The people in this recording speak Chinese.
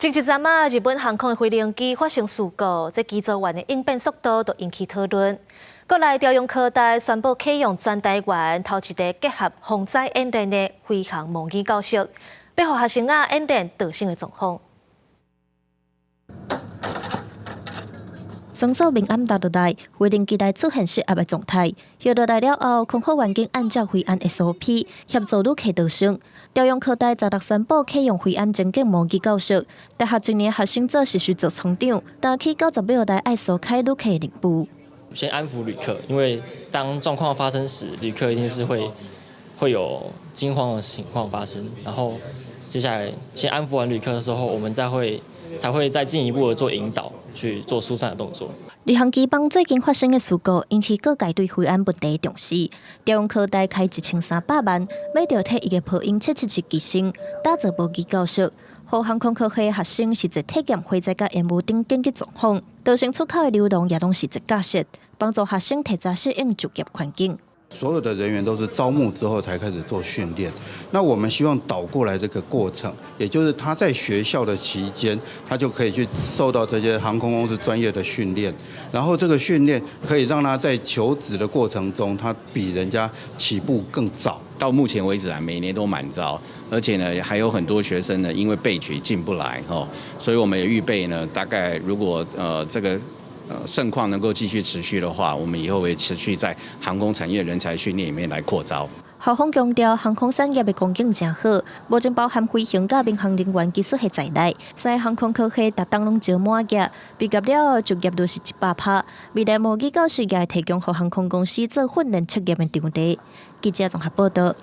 前一阵日本航空的飞行机发生事故，这机组员的应变速度都引起讨论。国内朝阳科大宣布启用全台湾头一个结合防灾演练的飞行模拟教室，要让学生演练逃生的状况。双手明暗达落来，飞行机内出现失压的状态。下落来了后，空服员经按照飞安 SOP 协助旅客逃生。朝阳科大昨日宣布启用飞安情景模拟教室，大学一年学生做是需做厂长，但起90秒内爱疏开旅客的领步。先安抚旅客，因为当状况发生时，旅客一定是会有惊慌的情况发生。然后接下来先安抚完旅客的时候，我们才会再进一步的做引导，去做疏散的动作。旅航机帮最近发生的事故，引起各界对飞安问题重视。朝阳科大开1300万，买着替伊个波音777机身打造模拟教室，予航空科系学生实际体验飞在甲烟雾顶紧急状况，逃生出口的流动也拢实际教室，帮助学生提早适应就业环境。所有的人员都是招募之后才开始做训练，那我们希望倒过来这个过程，也就是他在学校的期间，他就可以去受到这些航空公司专业的训练，然后这个训练可以让他在求职的过程中，他比人家起步更早。到目前为止啊，每年都满招，而且呢，还有很多学生呢，因为备取进不来所以我们也预备呢，大概如果这个盛况能够继续持续的话，我们以后会持续在航空产业人才训练里面来扩招。校方强调，航空产业的光景真好，目前包含飞行甲民航人员技术系在内，所以航空科系逐档拢招满额，毕业了后就业率是100%。未来模拟教室也提供予航空公司做训练测验的场地。记者综合报道。